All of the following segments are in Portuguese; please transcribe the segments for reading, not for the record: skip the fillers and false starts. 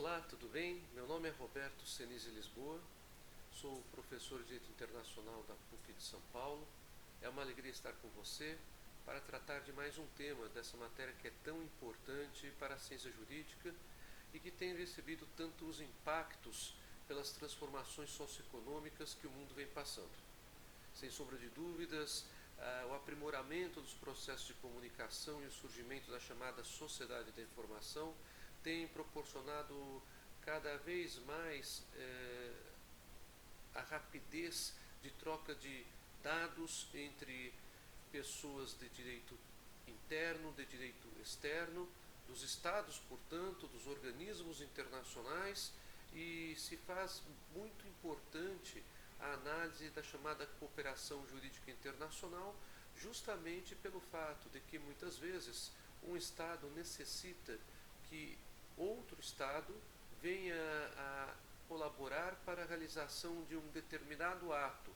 Olá, tudo bem? Meu nome é Roberto Senise Lisboa, sou professor de Direito Internacional da PUC de São Paulo. É uma alegria estar com você para tratar de mais um tema dessa matéria que é tão importante para a ciência jurídica e que tem recebido tantos impactos pelas transformações socioeconômicas que o mundo vem passando. Sem sombra de dúvidas, o aprimoramento dos processos de comunicação e o surgimento da chamada sociedade da informação tem proporcionado cada vez mais a rapidez de troca de dados entre pessoas de direito interno, de direito externo, dos estados, portanto, dos organismos internacionais, e se faz muito importante a análise da chamada cooperação jurídica internacional, justamente pelo fato de que muitas vezes um Estado necessita que outro Estado venha a colaborar para a realização de um determinado ato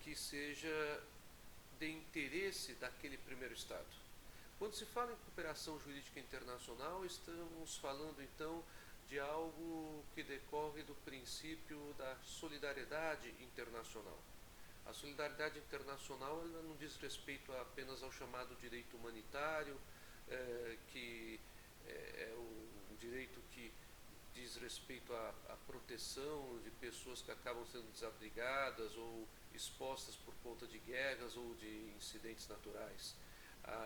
que seja de interesse daquele primeiro Estado. Quando se fala em cooperação jurídica internacional, estamos falando então de algo que decorre do princípio da solidariedade internacional. A solidariedade internacional ela não diz respeito apenas ao chamado direito humanitário, que é um direito que diz respeito à proteção de pessoas que acabam sendo desabrigadas ou expostas por conta de guerras ou de incidentes naturais.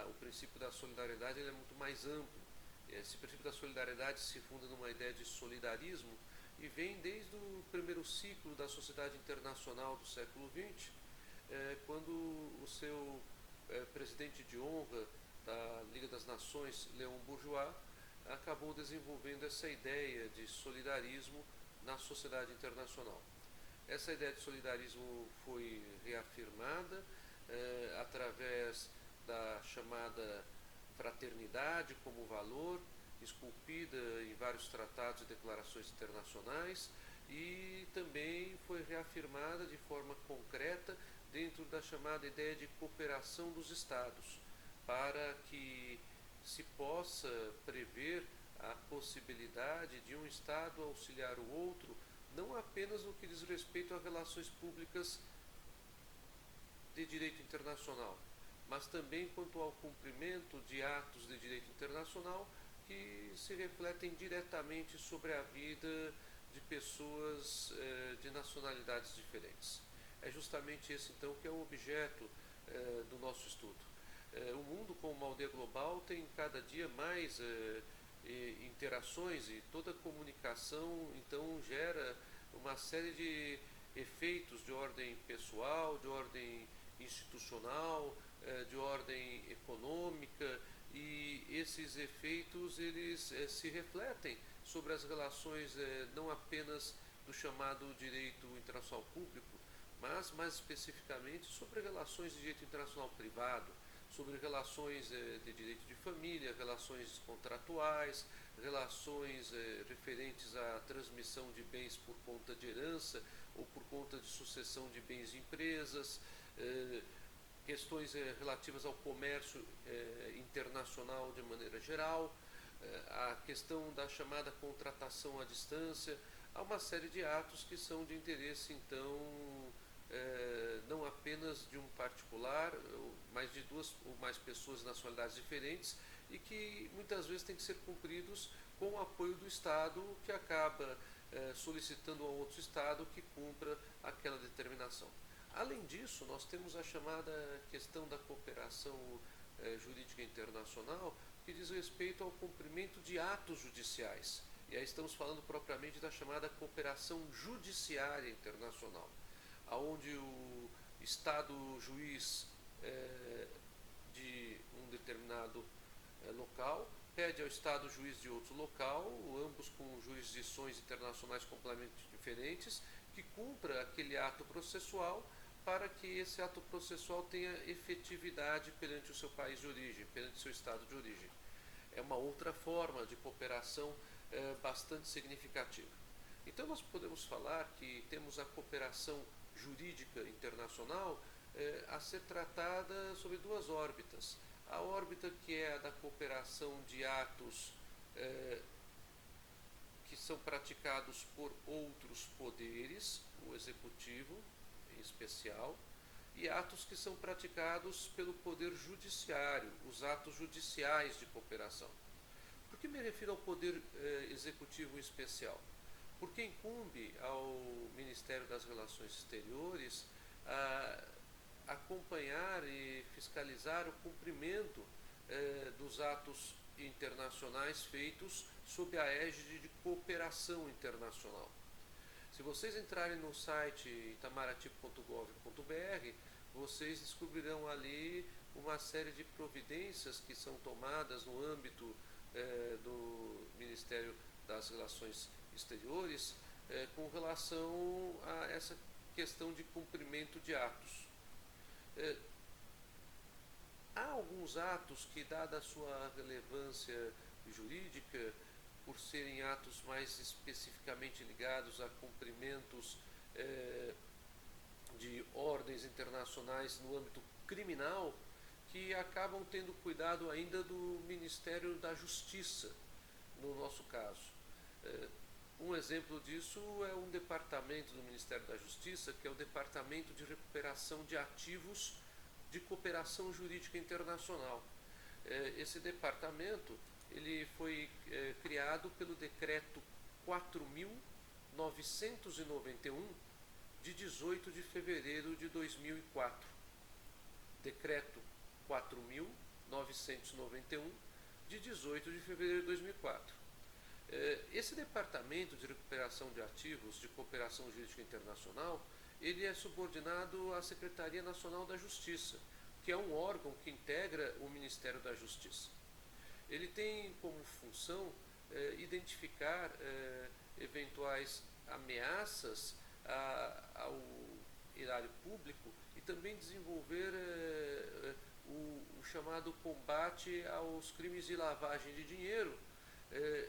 O princípio da solidariedade ele é muito mais amplo. Esse princípio da solidariedade se funda numa ideia de solidarismo e vem desde o primeiro ciclo da sociedade internacional do século XX, quando o seu presidente de honra da Liga das Nações, Léon Bourgeois, acabou desenvolvendo essa ideia de solidarismo na sociedade internacional. Essa ideia de solidarismo foi reafirmada através da chamada fraternidade como valor, esculpida em vários tratados e declarações internacionais, e também foi reafirmada de forma concreta dentro da chamada ideia de cooperação dos Estados, para que se possa prever a possibilidade de um Estado auxiliar o outro, não apenas no que diz respeito a relações públicas de direito internacional, mas também quanto ao cumprimento de atos de direito internacional que se refletem diretamente sobre a vida de pessoas de nacionalidades diferentes. É justamente esse, então, que é o objeto do nosso estudo. O mundo, como uma aldeia global, tem cada dia mais interações e toda comunicação, então, gera uma série de efeitos de ordem pessoal, de ordem institucional, de ordem econômica, e esses efeitos eles se refletem sobre as relações não apenas do chamado direito internacional público, mas mais especificamente sobre relações de direito internacional privado, sobre relações de direito de família, relações contratuais, relações referentes à transmissão de bens por conta de herança ou por conta de sucessão de bens de empresas, questões relativas ao comércio internacional de maneira geral, a questão da chamada contratação à distância. Há uma série de atos que são de interesse, então, não apenas de um particular, mas de duas ou mais pessoas de nacionalidades diferentes, e que muitas vezes têm que ser cumpridos com o apoio do Estado, que acaba solicitando a outro Estado que cumpra aquela determinação. Além disso, nós temos a chamada questão da cooperação jurídica internacional, que diz respeito ao cumprimento de atos judiciais. E aí estamos falando propriamente da chamada cooperação judiciária internacional, onde o Estado juiz de um determinado local pede ao Estado juiz de outro local, ambos com jurisdições internacionais completamente diferentes, que cumpra aquele ato processual para que esse ato processual tenha efetividade perante o seu país de origem, perante o seu estado de origem. É uma outra forma de cooperação bastante significativa. Então nós podemos falar que temos a cooperação jurídica internacional a ser tratada sobre duas órbitas. A órbita que é a da cooperação de atos são praticados por outros poderes, o executivo em especial, e atos que são praticados pelo poder judiciário, os atos judiciais de cooperação. Por que me refiro ao poder executivo em especial? Porque incumbe ao Ministério das Relações Exteriores acompanhar e fiscalizar o cumprimento dos atos internacionais feitos sob a égide de cooperação internacional. Se vocês entrarem no site itamaraty.gov.br, vocês descobrirão ali uma série de providências que são tomadas no âmbito do Ministério das Relações Exteriores com relação a essa questão de cumprimento de atos. Há alguns atos que, dada a sua relevância jurídica, por serem atos mais especificamente ligados a cumprimentos de ordens internacionais no âmbito criminal, que acabam tendo cuidado ainda do Ministério da Justiça, no nosso caso. Um exemplo disso é um departamento do Ministério da Justiça, que é o Departamento de Recuperação de Ativos de Cooperação Jurídica Internacional. Esse departamento ele foi criado pelo Decreto 4.991, de 18 de fevereiro de 2004. Decreto 4.991, de 18 de fevereiro de 2004. Esse Departamento de Recuperação de Ativos de Cooperação Jurídica Internacional, ele é subordinado à Secretaria Nacional da Justiça, que é um órgão que integra o Ministério da Justiça. Ele tem como função identificar eventuais ameaças ao erário público e também desenvolver o chamado combate aos crimes de lavagem de dinheiro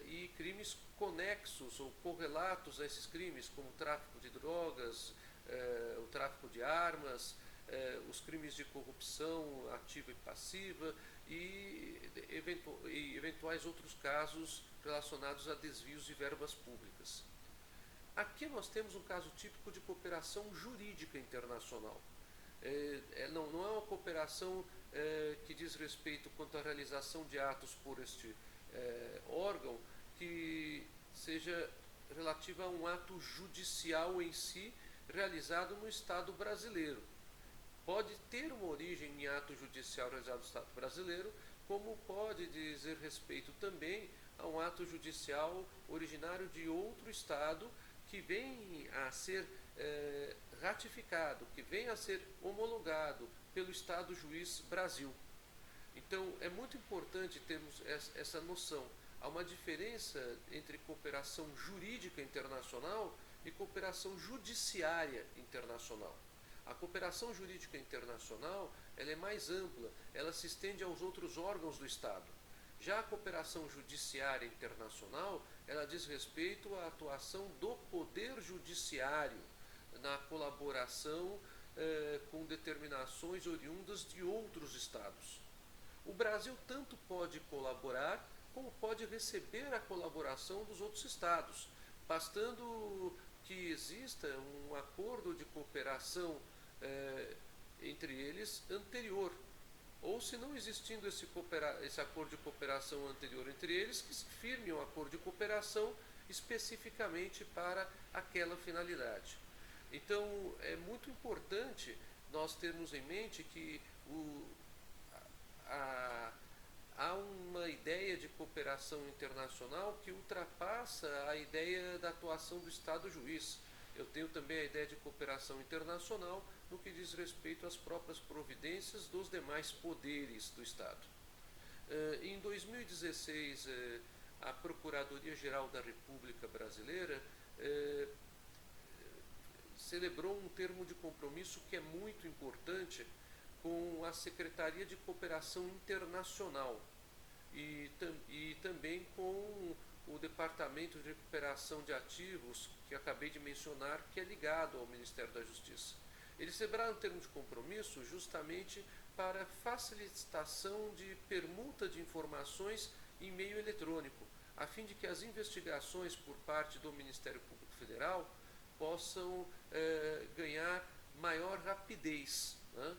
e crimes conexos ou correlatos a esses crimes, como o tráfico de drogas, o tráfico de armas, os crimes de corrupção ativa e passiva e eventuais outros casos relacionados a desvios de verbas públicas. Aqui nós temos um caso típico de cooperação jurídica internacional. Não é uma cooperação que diz respeito quanto à realização de atos por este órgão que seja relativa a um ato judicial em si realizado no Estado brasileiro. Pode ter uma origem em ato judicial realizado no Estado brasileiro, como pode dizer respeito também a um ato judicial originário de outro Estado que vem a ser ratificado, que vem a ser homologado pelo Estado juiz Brasil. Então, é muito importante termos essa noção. Há uma diferença entre cooperação jurídica internacional e cooperação judiciária internacional. A cooperação jurídica internacional ela é mais ampla, ela se estende aos outros órgãos do Estado. Já a cooperação judiciária internacional, ela diz respeito à atuação do Poder Judiciário na colaboração com determinações oriundas de outros Estados. O Brasil tanto pode colaborar, como pode receber a colaboração dos outros Estados, bastando que exista um acordo de cooperação entre eles anterior. Ou, se não existindo esse acordo de cooperação anterior entre eles, que se firme um acordo de cooperação especificamente para aquela finalidade. Então, é muito importante nós termos em mente que há uma ideia de cooperação internacional que ultrapassa a ideia da atuação do Estado juiz. Eu tenho também a ideia de cooperação internacional no que diz respeito às próprias providências dos demais poderes do Estado. Em 2016, a Procuradoria-Geral da República Brasileira celebrou um termo de compromisso que é muito importante com a Secretaria de Cooperação Internacional e também com o Departamento de Recuperação de Ativos, que acabei de mencionar, que é ligado ao Ministério da Justiça. Eles celebraram um termo de compromisso justamente para facilitação de permuta de informações em meio eletrônico. a fim de que as investigações por parte do Ministério Público Federal possam ganhar maior rapidez, né?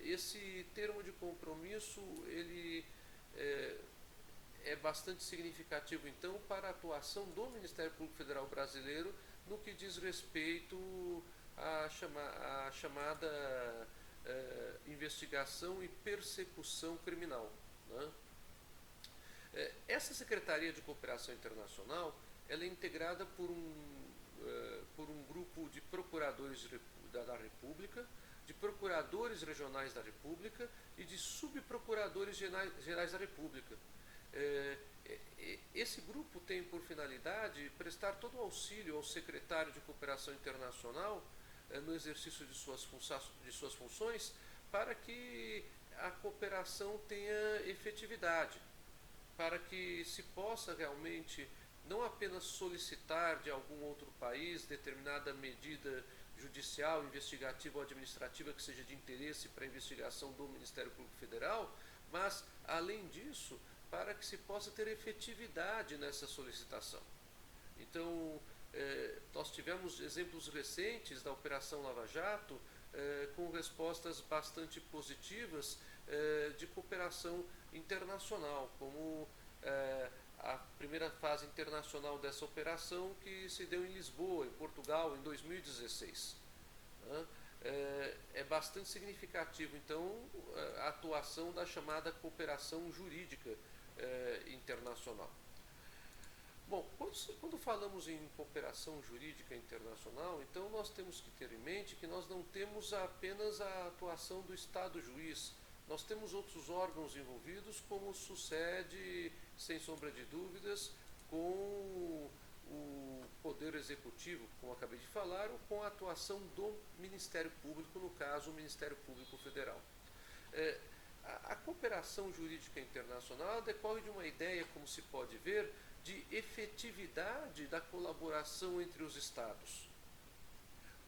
Esse termo de compromisso ele é bastante significativo, então, para a atuação do Ministério Público Federal brasileiro no que diz respeito à chamada investigação e persecução criminal, né? Essa Secretaria de Cooperação Internacional ela é integrada por um grupo de procuradores da República, de procuradores regionais da República e de subprocuradores gerais da República. Esse grupo tem por finalidade prestar todo o auxílio ao secretário de Cooperação Internacional no exercício de suas funções para que a cooperação tenha efetividade, para que se possa realmente não apenas solicitar de algum outro país determinada medida judicial, investigativa ou administrativa que seja de interesse para a investigação do Ministério Público Federal, mas, além disso, para que se possa ter efetividade nessa solicitação. Então, nós tivemos exemplos recentes da Operação Lava Jato com respostas bastante positivas de cooperação internacional, como a primeira fase internacional dessa operação que se deu em Lisboa, em Portugal, em 2016. É bastante significativo, então, a atuação da chamada cooperação jurídica internacional. Bom, quando falamos em cooperação jurídica internacional, então nós temos que ter em mente que nós não temos apenas a atuação do Estado juiz, nós temos outros órgãos envolvidos, como sucede, sem sombra de dúvidas, com o Poder Executivo, como acabei de falar, ou com a atuação do Ministério Público, no caso, o Ministério Público Federal. A cooperação jurídica internacional decorre de uma ideia, como se pode ver, de efetividade da colaboração entre os Estados.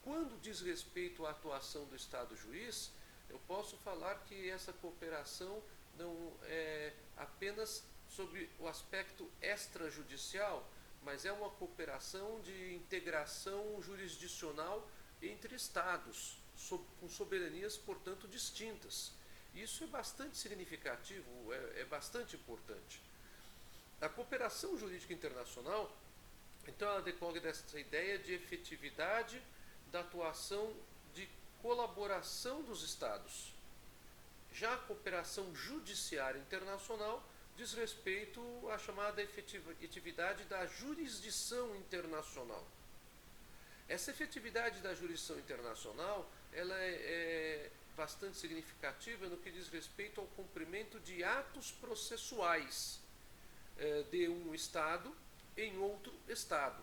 Quando diz respeito à atuação do Estado juiz, eu posso falar que essa cooperação não é apenas sobre o aspecto extrajudicial, mas é uma cooperação de integração jurisdicional entre Estados, com soberanias, portanto, distintas. Isso é bastante significativo, é bastante importante. A cooperação jurídica internacional, então, ela decorre dessa ideia de efetividade da atuação de colaboração dos Estados. Já a cooperação judiciária internacional diz respeito à chamada efetividade da jurisdição internacional. Essa efetividade da jurisdição internacional ela é bastante significativa no que diz respeito ao cumprimento de atos processuais de um Estado em outro Estado.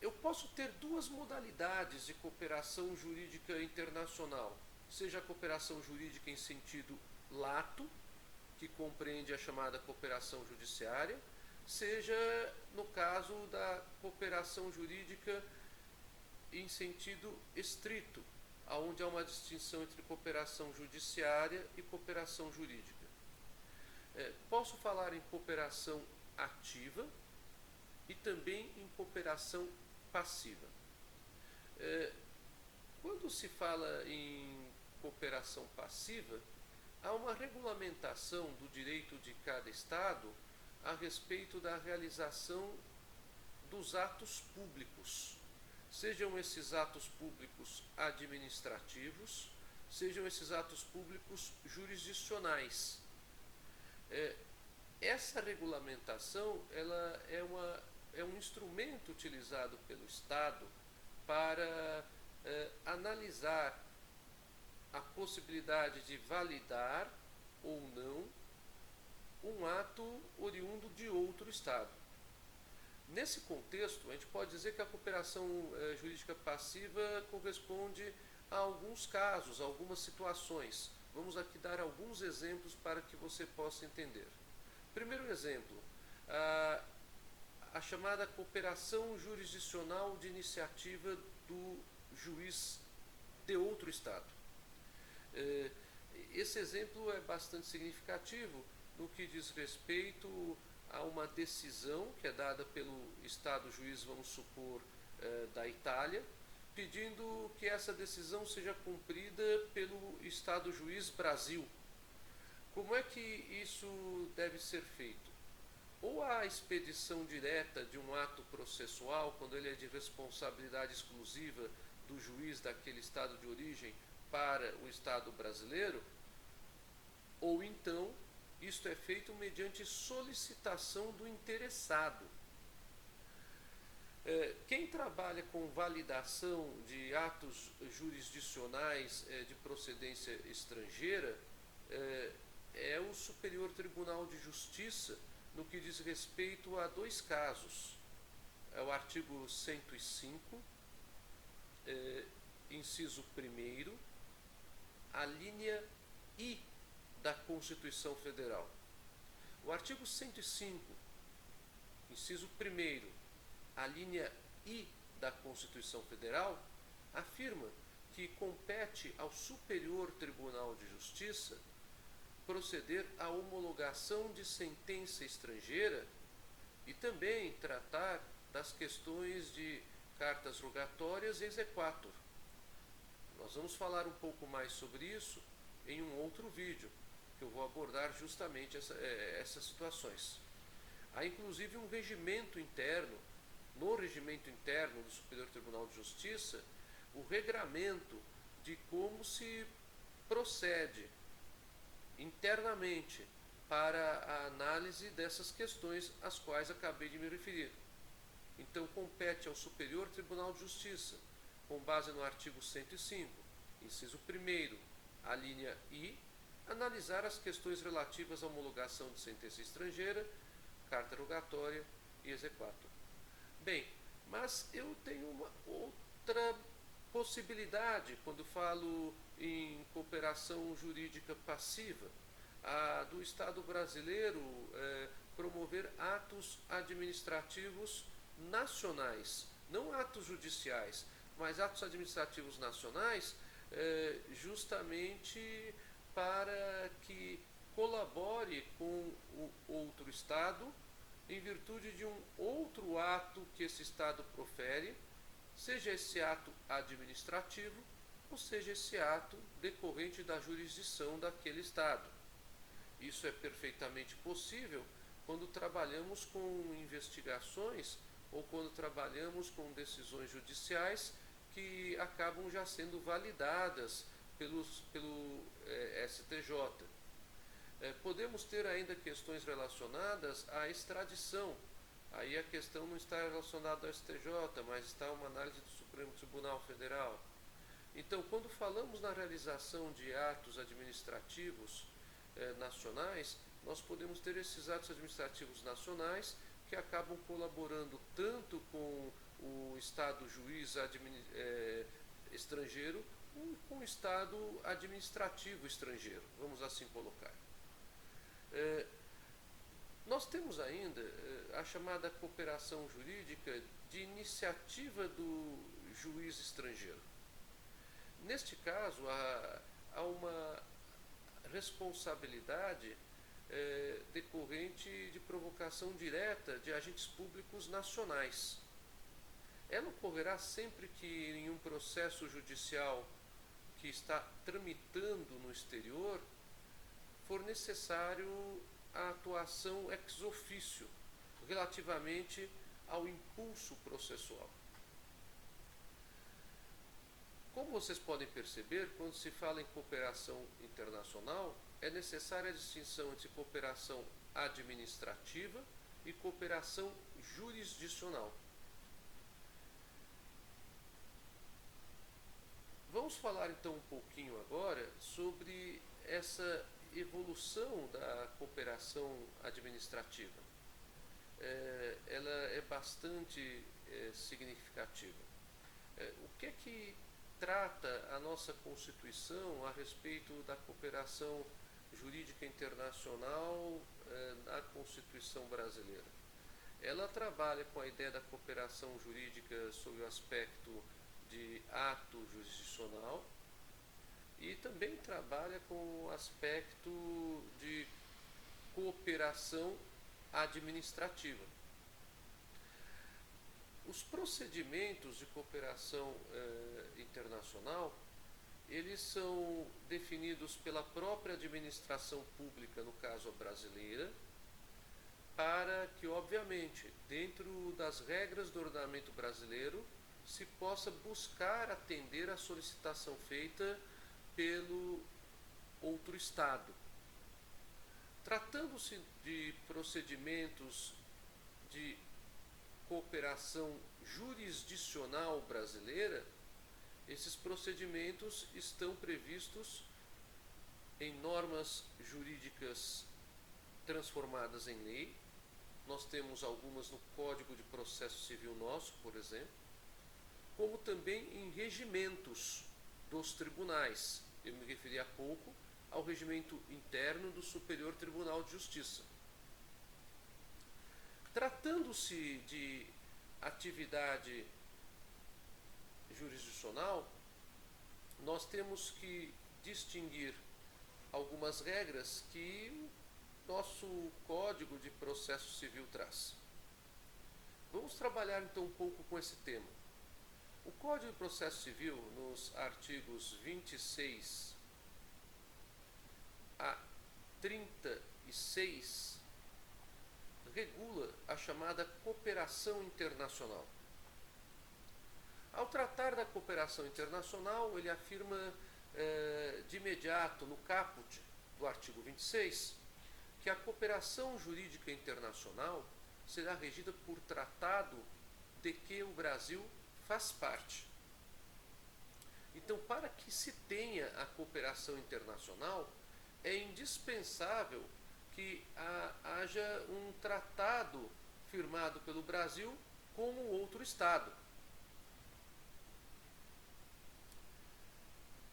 Eu posso ter duas modalidades de cooperação jurídica internacional, seja a cooperação jurídica em sentido lato, que compreende a chamada cooperação judiciária, seja no caso da cooperação jurídica em sentido estrito, onde há uma distinção entre cooperação judiciária e cooperação jurídica. Posso falar em cooperação ativa e também em cooperação passiva. Quando se fala em cooperação passiva, há uma regulamentação do direito de cada Estado a respeito da realização dos atos públicos, sejam esses atos públicos administrativos, sejam esses atos públicos jurisdicionais. Essa regulamentação ela é um instrumento utilizado pelo Estado para analisar a possibilidade de validar ou não um ato oriundo de outro Estado. Nesse contexto, a gente pode dizer que a cooperação jurídica passiva corresponde a alguns casos, a algumas situações. Vamos aqui dar alguns exemplos para que você possa entender. Primeiro exemplo, a chamada cooperação jurisdicional de iniciativa do juiz de outro Estado. Esse exemplo é bastante significativo no que diz respeito a uma decisão que é dada pelo Estado juiz, vamos supor, da Itália, pedindo que essa decisão seja cumprida pelo Estado juiz Brasil. Como é que isso deve ser feito? Ou a expedição direta de um ato processual, quando ele é de responsabilidade exclusiva do juiz daquele estado de origem para o Estado brasileiro, ou então isto é feito mediante solicitação do interessado. Quem trabalha com validação de atos jurisdicionais de procedência estrangeira é o Superior Tribunal de Justiça, no que diz respeito a dois casos. É o artigo 105, inciso 1º, a linha I da Constituição Federal. O artigo 105, inciso 1º, a linha I da Constituição Federal, afirma que compete ao Superior Tribunal de Justiça proceder à homologação de sentença estrangeira e também tratar das questões de cartas rogatórias e exequatur. Nós vamos falar um pouco mais sobre isso em um outro vídeo, que eu vou abordar justamente essas situações. Há inclusive um regimento interno, no regimento interno do Superior Tribunal de Justiça, o regramento de como se procede internamente para a análise dessas questões às quais acabei de me referir. Então, compete ao Superior Tribunal de Justiça, com base no artigo 105, inciso 1º, a linha I, analisar as questões relativas à homologação de sentença estrangeira, carta rogatória e exequatur. Bem, mas eu tenho uma outra possibilidade quando falo em cooperação jurídica passiva, a do Estado brasileiro promover atos administrativos nacionais, não atos judiciais, mas atos administrativos nacionais, justamente para que colabore com o outro Estado em virtude de um outro ato que esse Estado profere, seja esse ato administrativo ou seja esse ato decorrente da jurisdição daquele Estado. Isso é perfeitamente possível quando trabalhamos com investigações ou quando trabalhamos com decisões judiciais que acabam já sendo validadas pelo STJ. Podemos ter ainda questões relacionadas à extradição. Aí a questão não está relacionada ao STJ, mas está uma análise do Supremo Tribunal Federal. Então, quando falamos na realização de atos administrativos nacionais, nós podemos ter esses atos administrativos nacionais que acabam colaborando tanto com o Estado juiz estrangeiro como com o Estado administrativo estrangeiro, vamos assim colocar. Nós temos ainda a chamada cooperação jurídica de iniciativa do juiz estrangeiro. Neste caso, há uma responsabilidade decorrente de provocação direta de agentes públicos nacionais. Ela ocorrerá sempre que em um processo judicial que está tramitando no exterior for necessário a atuação ex officio relativamente ao impulso processual. Como vocês podem perceber, quando se fala em cooperação internacional, é necessária a distinção entre cooperação administrativa e cooperação jurisdicional. Vamos falar então um pouquinho agora sobre essa evolução da cooperação administrativa. Ela é bastante significativa. O que é que trata a nossa Constituição a respeito da cooperação jurídica internacional na Constituição brasileira? Ela trabalha com a ideia da cooperação jurídica sob o aspecto de ato jurisdicional e também trabalha com o aspecto de cooperação administrativa. Os procedimentos de cooperação internacional, eles são definidos pela própria administração pública, no caso a brasileira, para que, obviamente, dentro das regras do ordenamento brasileiro, se possa buscar atender à solicitação feita pelo outro Estado. Tratando-se de procedimentos de cooperação jurisdicional brasileira, esses procedimentos estão previstos em normas jurídicas transformadas em lei. Nós temos algumas no Código de Processo Civil nosso, por exemplo, como também em regimentos dos tribunais. Eu me referi há pouco ao regimento interno do Superior Tribunal de Justiça. Tratando-se de atividade jurisdicional, nós temos que distinguir algumas regras que o nosso Código de Processo Civil traz. Vamos trabalhar então um pouco com esse tema. O Código de Processo Civil, nos artigos 26 a 36, regula a chamada cooperação internacional. Ao tratar da cooperação internacional, ele afirma de imediato, no caput do artigo 26, que a cooperação jurídica internacional será regida por tratado de que o Brasil faz parte. Então, para que se tenha a cooperação internacional, é indispensável que haja um tratado firmado pelo Brasil com o outro Estado.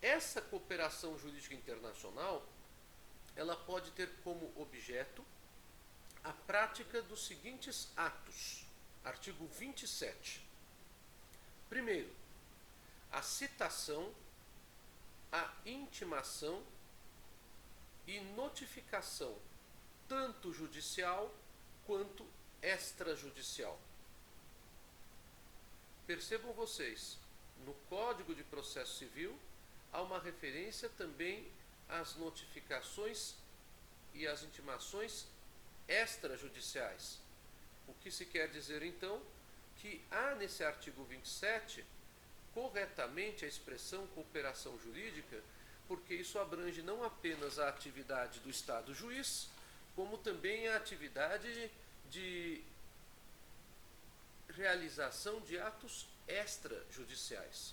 Essa cooperação jurídica internacional, ela pode ter como objeto a prática dos seguintes atos. Artigo 27. Primeiro, a citação, a intimação e notificação, tanto judicial quanto extrajudicial. Percebam vocês, no Código de Processo Civil há uma referência também às notificações e às intimações extrajudiciais. O que se quer dizer então? Que há nesse artigo 27 corretamente a expressão cooperação jurídica, porque isso abrange não apenas a atividade do Estado juiz, como também a atividade de realização de atos extrajudiciais.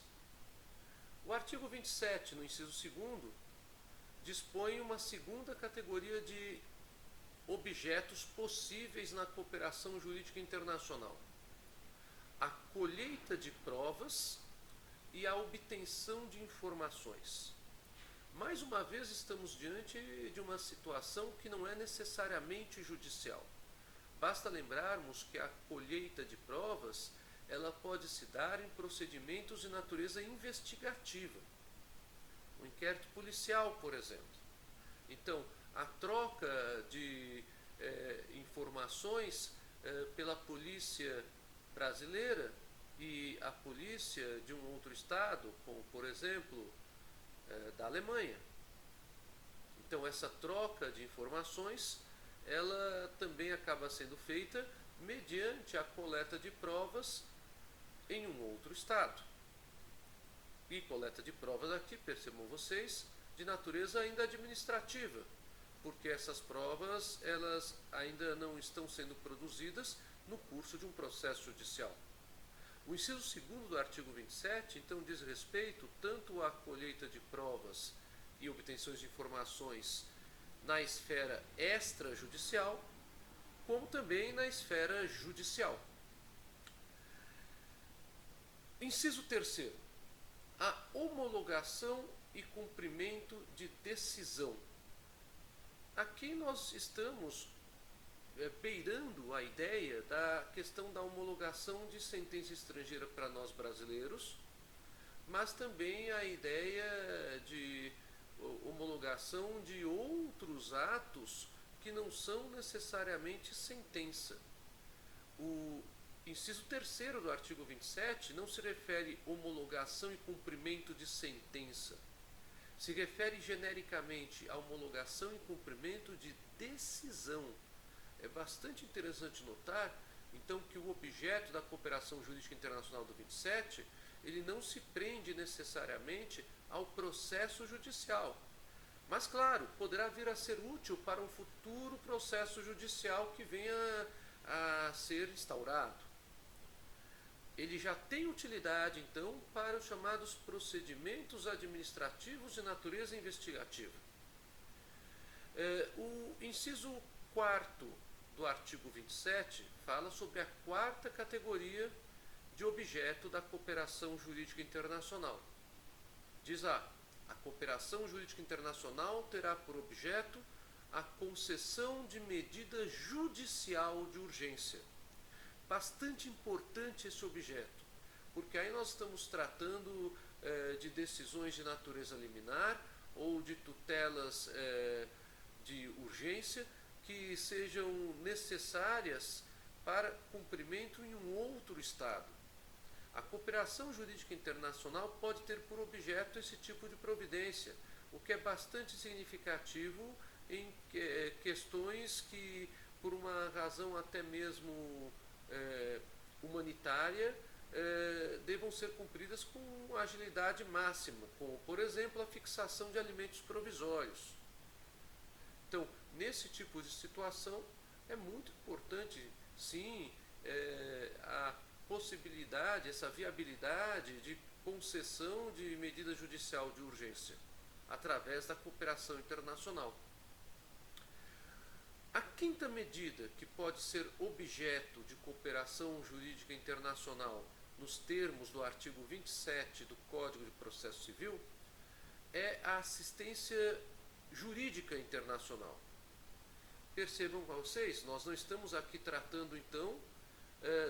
O artigo 27, no inciso 2º, dispõe uma segunda categoria de objetos possíveis na cooperação jurídica internacional: a colheita de provas e a obtenção de informações. Mais uma vez estamos diante de uma situação que não é necessariamente judicial. Basta lembrarmos que a colheita de provas, ela pode se dar em procedimentos de natureza investigativa. O inquérito policial, por exemplo. Então, a troca de informações pela polícia brasileira e a polícia de um outro estado, como por exemplo da Alemanha. Então essa troca de informações, ela também acaba sendo feita mediante a coleta de provas em um outro estado. E coleta de provas aqui, percebam vocês, de natureza ainda administrativa, porque essas provas elas ainda não estão sendo produzidas no curso de um processo judicial. O inciso 2º do artigo 27, então, diz respeito tanto à colheita de provas e obtenções de informações na esfera extrajudicial, como também na esfera judicial. Inciso 3º, a homologação e cumprimento de decisão. Aqui nós estamos beirando a ideia da questão da homologação de sentença estrangeira para nós brasileiros, mas também a ideia de homologação de outros atos que não são necessariamente sentença. O inciso 3º do artigo 27 não se refere à homologação e cumprimento de sentença. Se refere genericamente à homologação e cumprimento de decisão. É bastante interessante notar, então, que o objeto da cooperação jurídica internacional do 27, ele não se prende necessariamente ao processo judicial. Mas, claro, poderá vir a ser útil para um futuro processo judicial que venha a ser instaurado. Ele já tem utilidade, então, para os chamados procedimentos administrativos de natureza investigativa. O inciso 4º do artigo 27 fala sobre a 4ª categoria de objeto da cooperação jurídica internacional. Diz a cooperação jurídica internacional terá por objeto a concessão de medida judicial de urgência. Bastante importante esse objeto, porque aí nós estamos tratando de decisões de natureza liminar ou de tutelas de urgência que sejam necessárias para cumprimento em um outro Estado. A cooperação jurídica internacional pode ter por objeto esse tipo de providência, o que é bastante significativo em questões que, por uma razão até mesmo humanitária, devam ser cumpridas com agilidade máxima, como, por exemplo, a fixação de alimentos provisórios. Então, nesse tipo de situação, é muito importante, sim, a possibilidade, essa viabilidade de concessão de medida judicial de urgência através da cooperação internacional. A 5ª medida que pode ser objeto de cooperação jurídica internacional nos termos do artigo 27 do Código de Processo Civil é a assistência jurídica internacional. Percebam vocês, nós não estamos aqui tratando então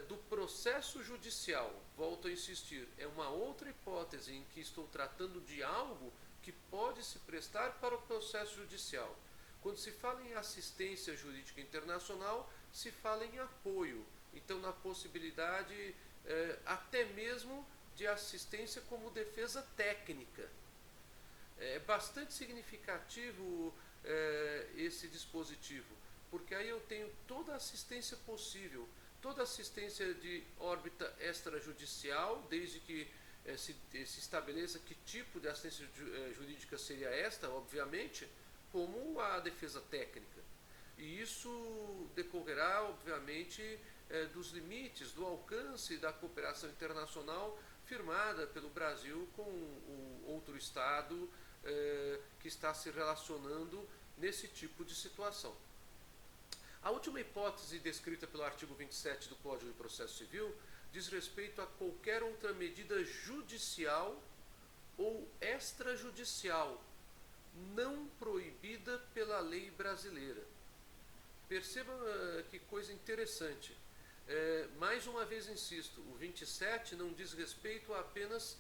do processo judicial. Volto a insistir, é uma outra hipótese em que estou tratando de algo que pode se prestar para o processo judicial. Quando se fala em assistência jurídica internacional, se fala em apoio. Então, na possibilidade até mesmo de assistência como defesa técnica. É bastante significativo esse dispositivo, porque aí eu tenho toda a assistência possível, toda a assistência de órbita extrajudicial, desde que se estabeleça que tipo de assistência jurídica seria esta, obviamente, como a defesa técnica. E isso decorrerá, obviamente, dos limites, do alcance da cooperação internacional firmada pelo Brasil com o outro Estado que está se relacionando nesse tipo de situação. A última hipótese descrita pelo artigo 27 do Código de Processo Civil diz respeito a qualquer outra medida judicial ou extrajudicial não proibida pela lei brasileira. Percebam que coisa interessante. Mais uma vez insisto, o 27 não diz respeito a apenas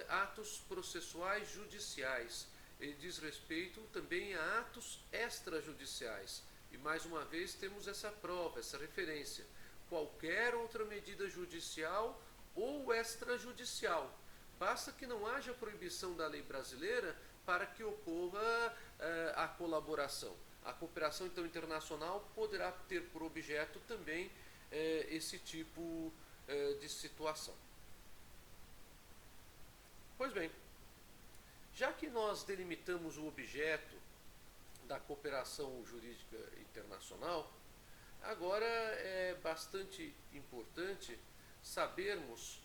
atos processuais judiciais. Ele diz respeito também a atos extrajudiciais. E mais uma vez temos essa prova, essa referência. Qualquer outra medida judicial ou extrajudicial. Basta que não haja proibição da lei brasileira para que ocorra a colaboração. A cooperação então internacional poderá ter por objeto também esse tipo de situação. Pois bem, já que nós delimitamos o objeto da cooperação jurídica internacional, agora é bastante importante sabermos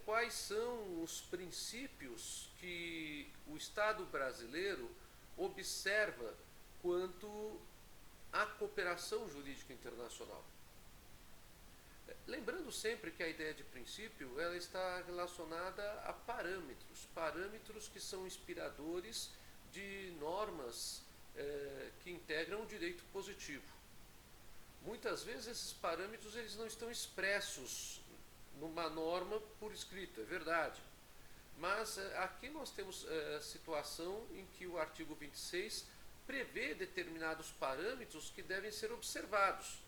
quais são os princípios que o Estado brasileiro observa quanto à cooperação jurídica internacional. Lembrando sempre que a ideia de princípio ela está relacionada a parâmetros que são inspiradores de normas que integram o direito positivo. Muitas vezes esses parâmetros eles não estão expressos numa norma por escrito, é verdade. Mas aqui nós temos a situação em que o artigo 26 prevê determinados parâmetros que devem ser observados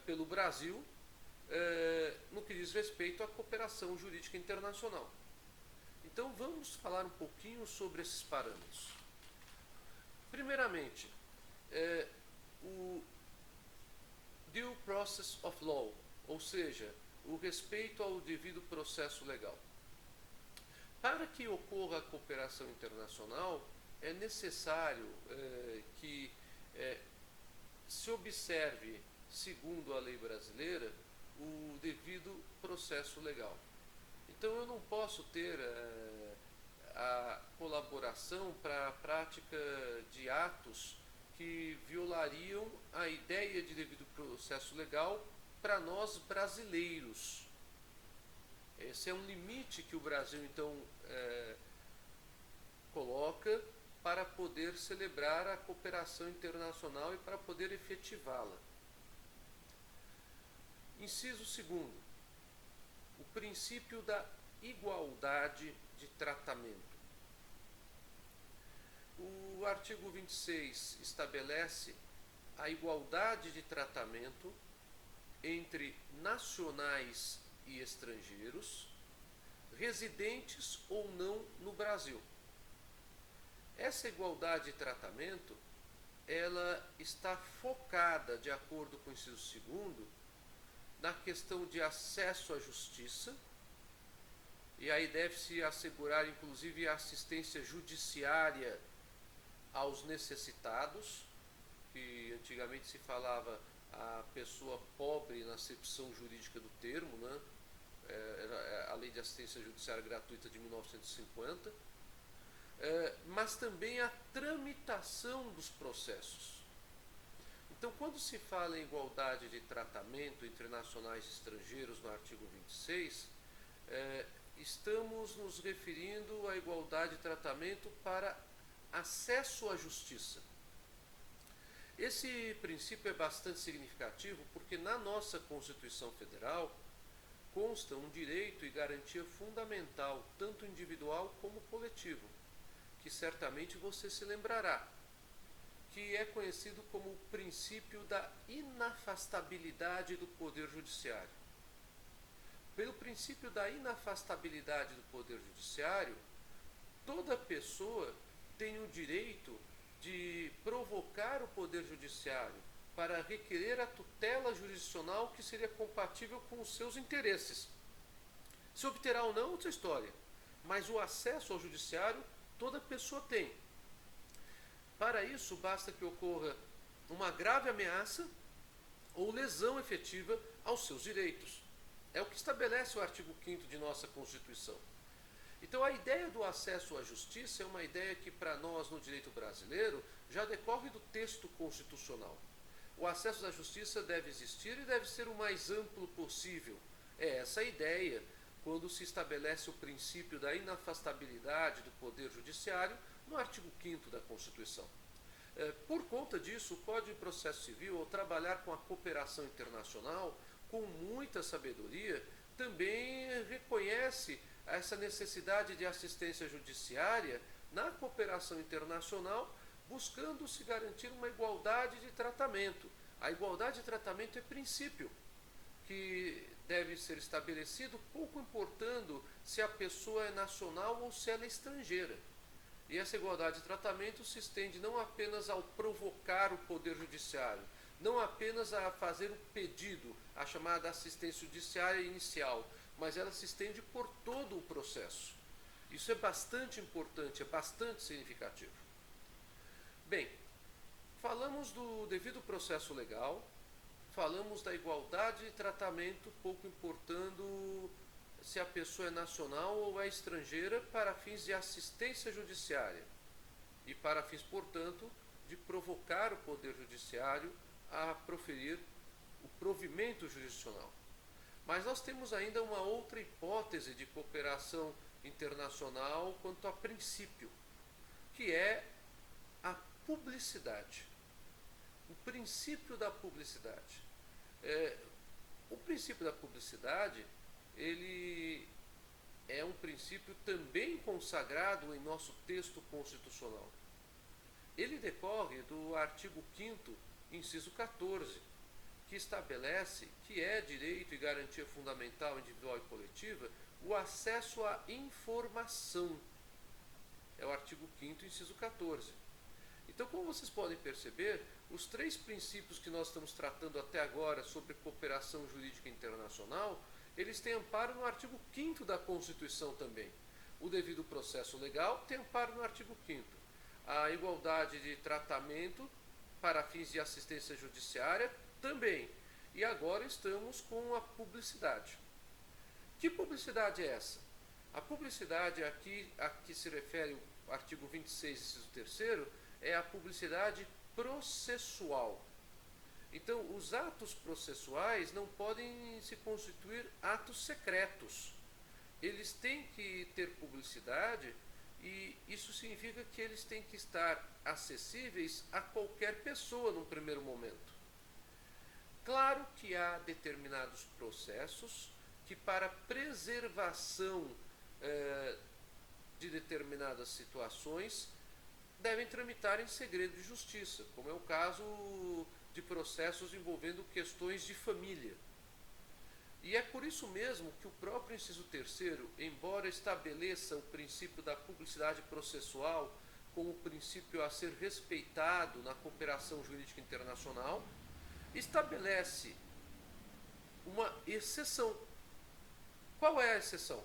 pelo Brasil no que diz respeito à cooperação jurídica internacional. Então vamos falar um pouquinho sobre esses parâmetros. Primeiramente, o due process of law, ou seja, o respeito ao devido processo legal. Para que ocorra a cooperação internacional, é necessário que se observe, segundo a lei brasileira, o devido processo legal. Então eu não posso ter a colaboração para a prática de atos que violariam a ideia de devido processo legal para nós brasileiros. Esse é um limite que o Brasil, então, coloca para poder celebrar a cooperação internacional e para poder efetivá-la. Inciso 2º, o princípio da igualdade de tratamento. O artigo 26 estabelece a igualdade de tratamento entre nacionais e estrangeiros, residentes ou não no Brasil. Essa igualdade de tratamento, ela está focada, de acordo com o inciso 2º, na questão de acesso à justiça, e aí deve-se assegurar, inclusive, a assistência judiciária aos necessitados, que antigamente se falava a pessoa pobre na acepção jurídica do termo, né? Era a Lei de Assistência Judiciária Gratuita de 1950, mas também a tramitação dos processos. Então, quando se fala em igualdade de tratamento entre nacionais e estrangeiros no artigo 26, estamos nos referindo à igualdade de tratamento para acesso à justiça. Esse princípio é bastante significativo porque na nossa Constituição Federal consta um direito e garantia fundamental, tanto individual como coletivo, que certamente você se lembrará, que é conhecido como o princípio da inafastabilidade do Poder Judiciário. Pelo princípio da inafastabilidade do Poder Judiciário, toda pessoa tem o direito de provocar o Poder Judiciário para requerer a tutela jurisdicional que seria compatível com os seus interesses. Se obterá ou não, outra história, mas o acesso ao Judiciário toda pessoa tem. Para isso, basta que ocorra uma grave ameaça ou lesão efetiva aos seus direitos. É o que estabelece o artigo 5º de nossa Constituição. Então, a ideia do acesso à justiça é uma ideia que, para nós, no direito brasileiro, já decorre do texto constitucional. O acesso à justiça deve existir e deve ser o mais amplo possível. É essa a ideia quando se estabelece o princípio da inafastabilidade do Poder Judiciário no artigo 5º da Constituição. Por conta disso, o Código de Processo Civil, ao trabalhar com a cooperação internacional, com muita sabedoria, também reconhece essa necessidade de assistência judiciária na cooperação internacional, buscando se garantir uma igualdade de tratamento. A igualdade de tratamento é princípio que deve ser estabelecido, pouco importando se a pessoa é nacional ou se ela é estrangeira. E essa igualdade de tratamento se estende não apenas ao provocar o Poder Judiciário, não apenas a fazer o pedido, a chamada assistência judiciária inicial, mas ela se estende por todo o processo. Isso é bastante importante, é bastante significativo. Bem, falamos do devido processo legal, falamos da igualdade de tratamento, pouco importando se a pessoa é nacional ou é estrangeira, para fins de assistência judiciária e para fins, portanto, de provocar o Poder Judiciário a proferir o provimento jurisdicional. Mas nós temos ainda uma outra hipótese de cooperação internacional quanto a princípio, que é a publicidade. O princípio da publicidade. O princípio da publicidade, ele é um princípio também consagrado em nosso texto constitucional. ele decorre do artigo 5º, inciso 14, que estabelece que é direito e garantia fundamental individual e coletiva o acesso à informação. É o artigo 5º, inciso 14. Então, como vocês podem perceber, os três princípios que nós estamos tratando até agora sobre cooperação jurídica internacional, eles têm amparo no artigo 5º da Constituição também. O devido processo legal tem amparo no artigo 5º. A igualdade de tratamento para fins de assistência judiciária também. E agora estamos com a publicidade. Que publicidade é essa? A publicidade a que se refere o artigo 26, inciso 3º, é a publicidade processual. Então, os atos processuais não podem se constituir atos secretos. Eles têm que ter publicidade e isso significa que eles têm que estar acessíveis a qualquer pessoa num primeiro momento. Claro que há determinados processos que, para preservação de determinadas situações, devem tramitar em segredo de justiça, como é o caso de processos envolvendo questões de família. E é por isso mesmo que o próprio inciso 3º, embora estabeleça o princípio da publicidade processual como princípio a ser respeitado na cooperação jurídica internacional, estabelece uma exceção. Qual é a exceção?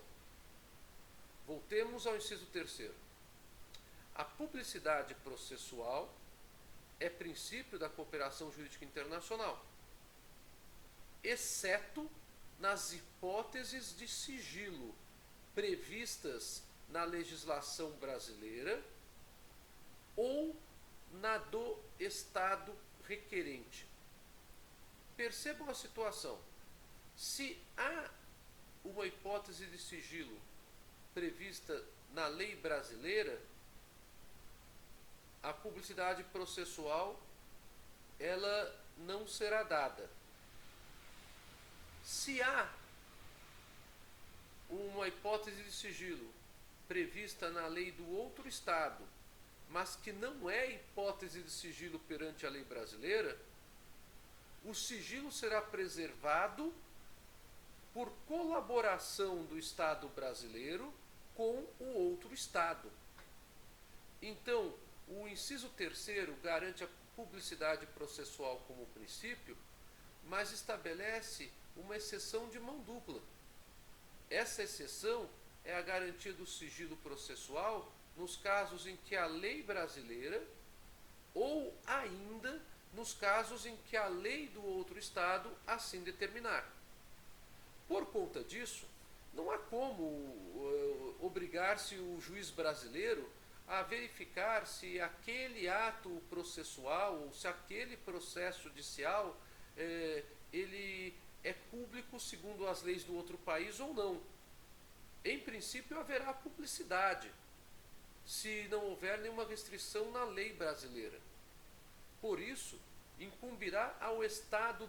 Voltemos ao inciso 3º. A publicidade processual é princípio da cooperação jurídica internacional, exceto nas hipóteses de sigilo previstas na legislação brasileira ou na do Estado requerente. Percebam a situação. Se há uma hipótese de sigilo prevista na lei brasileira, a publicidade processual ela não será dada. Se há uma hipótese de sigilo prevista na lei do outro Estado, mas que não é hipótese de sigilo perante a lei brasileira, o sigilo será preservado por colaboração do Estado brasileiro com o outro Estado. Então, o inciso 3º garante a publicidade processual como princípio, mas estabelece uma exceção de mão dupla. Essa exceção é a garantia do sigilo processual nos casos em que a lei brasileira ou ainda nos casos em que a lei do outro Estado assim determinar. Por conta disso, não há como obrigar-se o juiz brasileiro a verificar se aquele ato processual ou se aquele processo judicial ele é público segundo as leis do outro país ou não. Em princípio, haverá publicidade, se não houver nenhuma restrição na lei brasileira. Por isso, incumbirá ao Estado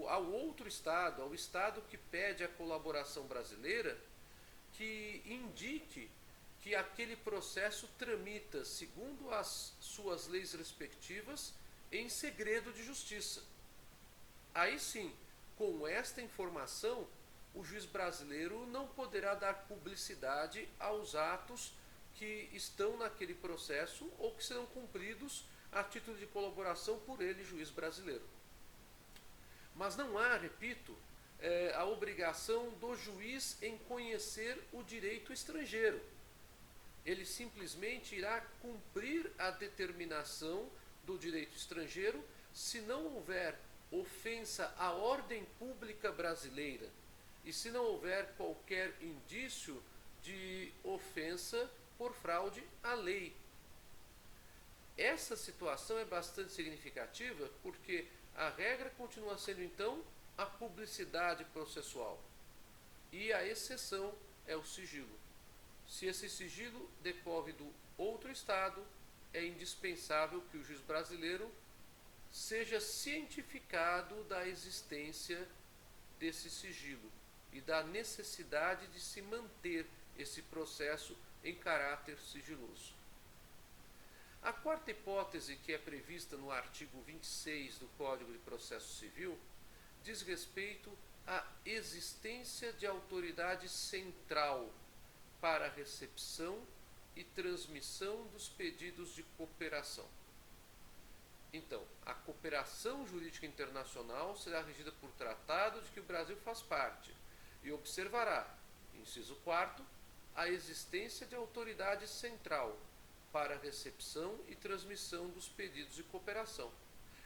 ao outro Estado, ao Estado que pede a colaboração brasileira, que indique que aquele processo tramita, segundo as suas leis respectivas, em segredo de justiça. Aí sim, com esta informação, o juiz brasileiro não poderá dar publicidade aos atos que estão naquele processo ou que serão cumpridos a título de colaboração por ele, juiz brasileiro. Mas não há, repito, a obrigação do juiz em conhecer o direito estrangeiro. Ele simplesmente irá cumprir a determinação do direito estrangeiro se não houver ofensa à ordem pública brasileira e se não houver qualquer indício de ofensa por fraude à lei. Essa situação é bastante significativa porque a regra continua sendo, então, a publicidade processual e a exceção é o sigilo. Se esse sigilo decorre do outro Estado, é indispensável que o juiz brasileiro seja cientificado da existência desse sigilo e da necessidade de se manter esse processo em caráter sigiloso. A quarta hipótese, que é prevista no artigo 26 do Código de Processo Civil, diz respeito à existência de autoridade central para a recepção e transmissão dos pedidos de cooperação. Então, a cooperação jurídica internacional será regida por tratado de que o Brasil faz parte e observará, inciso 4º, a existência de autoridade central para a recepção e transmissão dos pedidos de cooperação.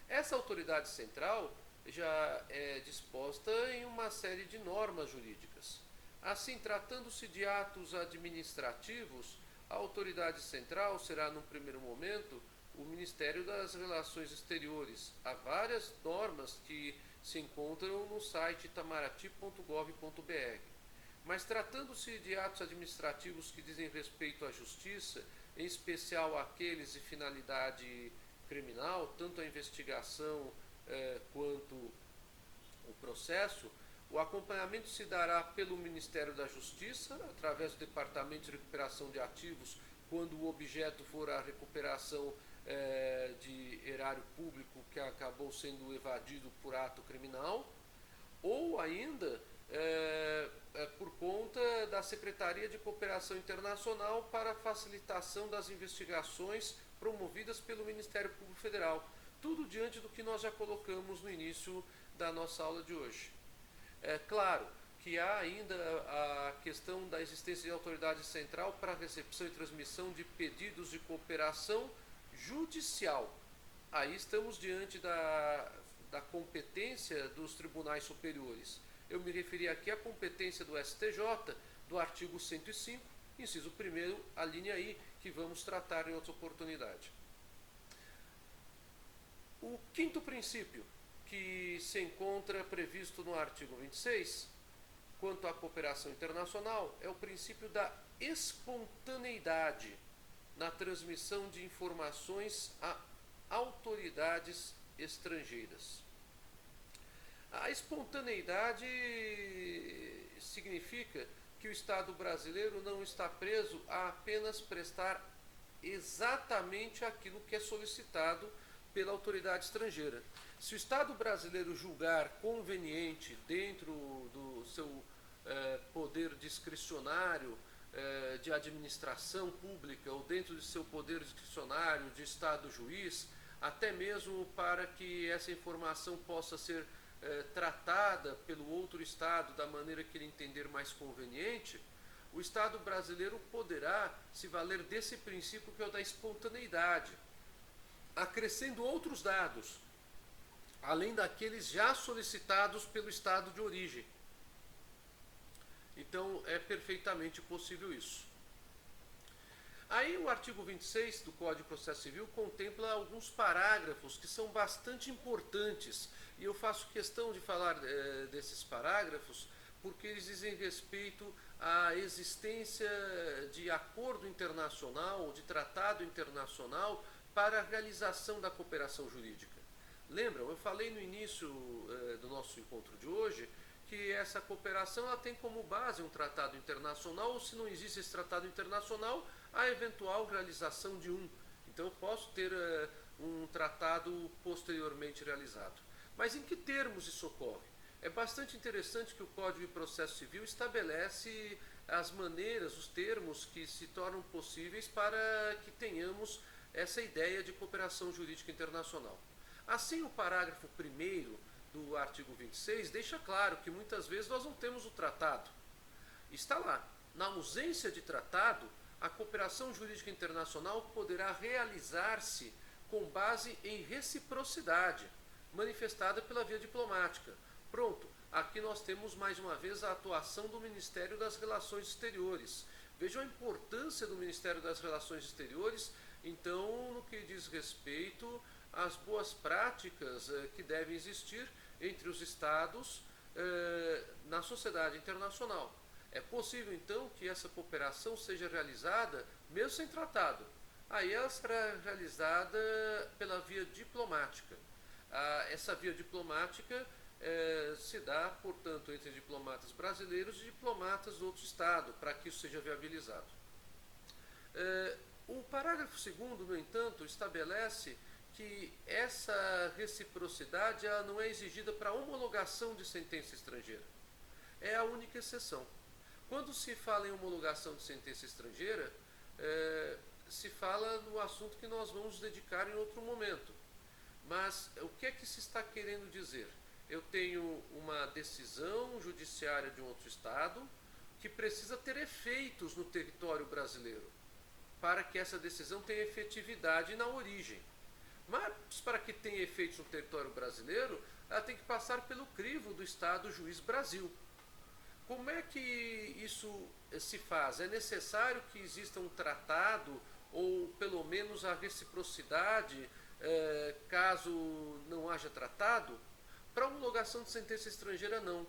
Essa autoridade central já é disposta em uma série de normas jurídicas. Assim, tratando-se de atos administrativos, a autoridade central será, no primeiro momento, o Ministério das Relações Exteriores. Há várias normas que se encontram no site itamaraty.gov.br. Mas tratando-se de atos administrativos que dizem respeito à justiça, em especial aqueles de finalidade criminal, tanto a investigação quanto o processo, o acompanhamento se dará pelo Ministério da Justiça, através do Departamento de Recuperação de Ativos, quando o objeto for a recuperação de erário público que acabou sendo evadido por ato criminal, ou ainda por conta da Secretaria de Cooperação Internacional para a facilitação das investigações promovidas pelo Ministério Público Federal. Tudo diante do que nós já colocamos no início da nossa aula de hoje. É claro que há ainda a questão da existência de autoridade central para a recepção e transmissão de pedidos de cooperação judicial. Aí estamos diante da competência dos tribunais superiores. Eu me referi aqui à competência do STJ, do artigo 105, inciso 1º, a linha I, que vamos tratar em outra oportunidade. O quinto princípio, que se encontra previsto no artigo 26, quanto à cooperação internacional, é o princípio da espontaneidade na transmissão de informações a autoridades estrangeiras. A espontaneidade significa que o Estado brasileiro não está preso a apenas prestar exatamente aquilo que é solicitado pela autoridade estrangeira. Se o Estado brasileiro julgar conveniente, dentro do seu poder discricionário de administração pública, ou dentro do seu poder discricionário de Estado juiz, até mesmo para que essa informação possa ser tratada pelo outro Estado da maneira que ele entender mais conveniente, o Estado brasileiro poderá se valer desse princípio, que é o da espontaneidade, acrescendo outros dados, além daqueles já solicitados pelo Estado de origem. Então, é perfeitamente possível isso. Aí o artigo 26 do Código de Processo Civil contempla alguns parágrafos que são bastante importantes, e eu faço questão de falar desses parágrafos porque eles dizem respeito à existência de acordo internacional, de tratado internacional para a realização da cooperação jurídica. Lembram, eu falei no início do nosso encontro de hoje que essa cooperação ela tem como base um tratado internacional, ou se não existe esse tratado internacional, a eventual realização de um. Então eu posso ter um tratado posteriormente realizado. Mas em que termos isso ocorre? É bastante interessante que o Código de Processo Civil estabelece as maneiras, os termos que se tornam possíveis para que tenhamos essa ideia de cooperação jurídica internacional. Assim, o parágrafo 1º do artigo 26 deixa claro que muitas vezes nós não temos o tratado. Está lá, na ausência de tratado, a cooperação jurídica internacional poderá realizar-se com base em reciprocidade, manifestada pela via diplomática. Pronto, aqui nós temos mais uma vez a atuação do Ministério das Relações Exteriores. Vejam a importância do Ministério das Relações Exteriores, então, no que diz respeito às boas práticas que devem existir entre os Estados na sociedade internacional. É possível, então, que essa cooperação seja realizada mesmo sem tratado. Aí ela será realizada pela via diplomática. Essa via diplomática se dá, portanto, entre diplomatas brasileiros e diplomatas do outro Estado, para que isso seja viabilizado. O parágrafo 2º, no entanto, estabelece que essa reciprocidade ela não é exigida para homologação de sentença estrangeira. É a única exceção. Quando se fala em homologação de sentença estrangeira, se fala no assunto que nós vamos dedicar em outro momento. Mas o que é que se está querendo dizer? Eu tenho uma decisão judiciária de um outro estado que precisa ter efeitos no território brasileiro, para que essa decisão tenha efetividade na origem. Mas para que tenha efeitos no território brasileiro, ela tem que passar pelo crivo do Estado juiz Brasil. Como é que isso se faz? É necessário que exista um tratado, ou pelo menos a reciprocidade, caso não haja tratado? Para a homologação de sentença estrangeira, não.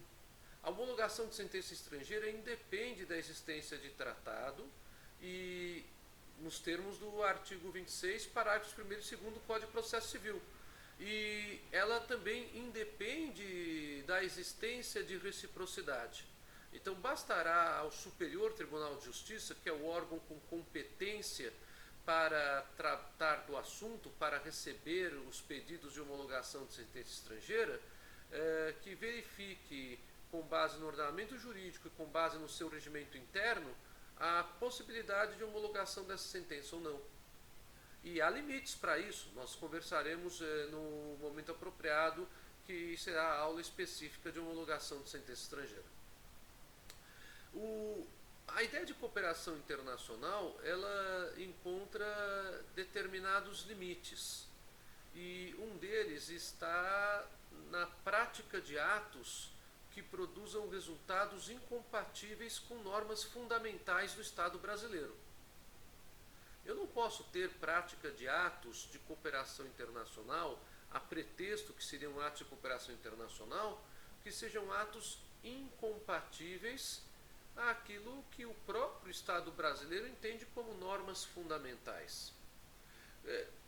A homologação de sentença estrangeira independe da existência de tratado e nos termos do artigo 26, parágrafos 1º e 2º do Código de Processo Civil. E ela também independe da existência de reciprocidade. Então, bastará ao Superior Tribunal de Justiça, que é o órgão com competência para tratar do assunto, para receber os pedidos de homologação de sentença estrangeira, que verifique, com base no ordenamento jurídico e com base no seu regimento interno, a possibilidade de homologação dessa sentença ou não. E há limites para isso, nós conversaremos no momento apropriado, que será a aula específica de homologação de sentença estrangeira. A ideia de cooperação internacional, ela encontra determinados limites, e um deles está na prática de atos que produzam resultados incompatíveis com normas fundamentais do Estado brasileiro. Eu não posso ter prática de atos de cooperação internacional, a pretexto que seriam atos de cooperação internacional, que sejam atos incompatíveis àquilo que o próprio Estado brasileiro entende como normas fundamentais.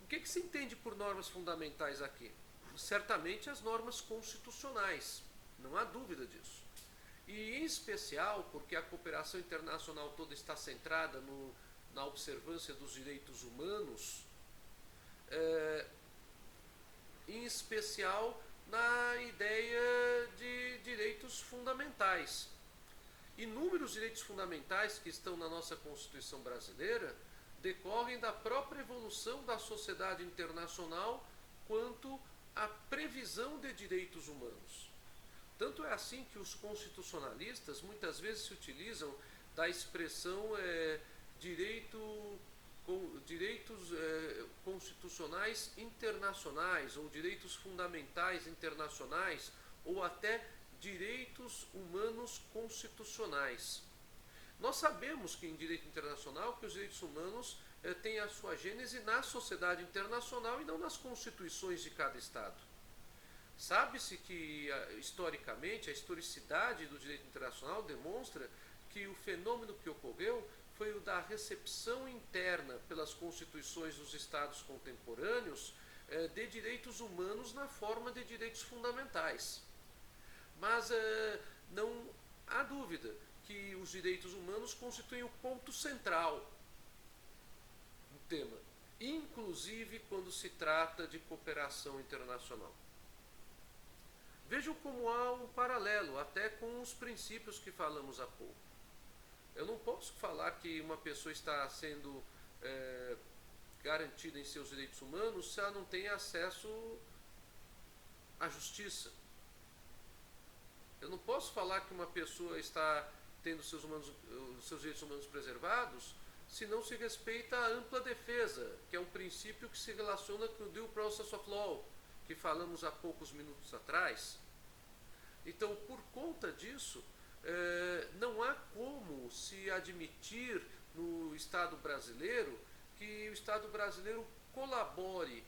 O que se entende por normas fundamentais aqui? Certamente as normas constitucionais, não há dúvida disso. E em especial porque a cooperação internacional toda está centrada na observância dos direitos humanos, em especial na ideia de direitos fundamentais. Inúmeros direitos fundamentais que estão na nossa Constituição brasileira decorrem da própria evolução da sociedade internacional quanto à previsão de direitos humanos. Tanto é assim que os constitucionalistas muitas vezes se utilizam da expressão direitos constitucionais internacionais, ou direitos fundamentais internacionais, ou até direitos humanos constitucionais. Nós sabemos que em direito internacional que os direitos humanos têm a sua gênese na sociedade internacional e não nas constituições de cada Estado. Sabe-se que, historicamente, a historicidade do direito internacional demonstra que o fenômeno que ocorreu foi o da recepção interna pelas constituições dos Estados contemporâneos de direitos humanos na forma de direitos fundamentais. Mas não há dúvida que os direitos humanos constituem o ponto central do tema, inclusive quando se trata de cooperação internacional. Vejam como há um paralelo até com os princípios que falamos há pouco. Eu não posso falar que uma pessoa está sendo garantida em seus direitos humanos se ela não tem acesso à justiça. Eu não posso falar que uma pessoa está tendo seus direitos humanos preservados se não se respeita a ampla defesa, que é um princípio que se relaciona com o Due Process of Law, que falamos há poucos minutos atrás. Então, por conta disso, não há como se admitir no Estado brasileiro que o Estado brasileiro colabore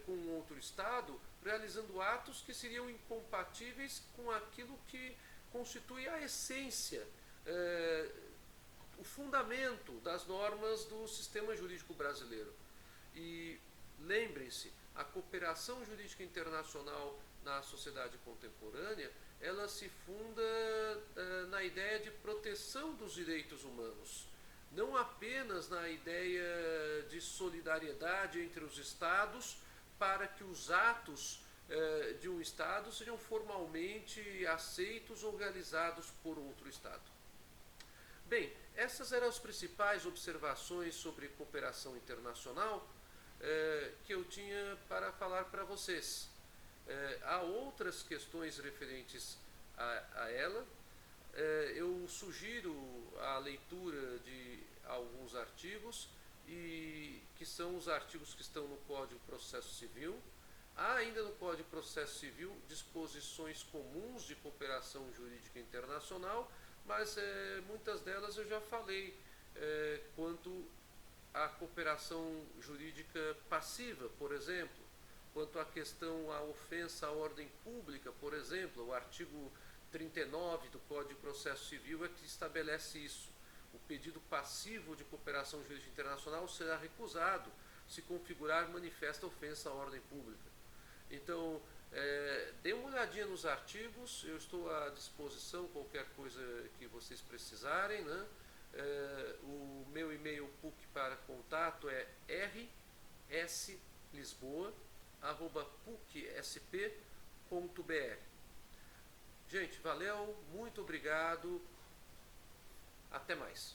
com outro Estado, realizando atos que seriam incompatíveis com aquilo que constitui a essência, o fundamento das normas do sistema jurídico brasileiro. E lembrem-se, a cooperação jurídica internacional na sociedade contemporânea, ela se funda na ideia de proteção dos direitos humanos. não apenas na ideia de solidariedade entre os estados para que os atos de um estado sejam formalmente aceitos ou realizados por outro estado. Bem, essas eram as principais observações sobre cooperação internacional que eu tinha para falar para vocês. Há outras questões referentes a ela. Eu sugiro a leitura de alguns artigos, que são os artigos que estão no Código de Processo Civil. Há ainda no Código de Processo Civil disposições comuns de cooperação jurídica internacional, mas muitas delas eu já falei quanto à cooperação jurídica passiva, por exemplo, quanto à questão à ofensa à ordem pública, por exemplo, o artigo 39 do Código de Processo Civil é que estabelece isso. O pedido passivo de cooperação jurídica internacional será recusado se configurar manifesta ofensa à ordem pública. Então, dê uma olhadinha nos artigos, eu estou à disposição, qualquer coisa que vocês precisarem, né? O meu e-mail PUC para contato é rslisboa@pucsp.br. Gente, valeu, muito obrigado, até mais.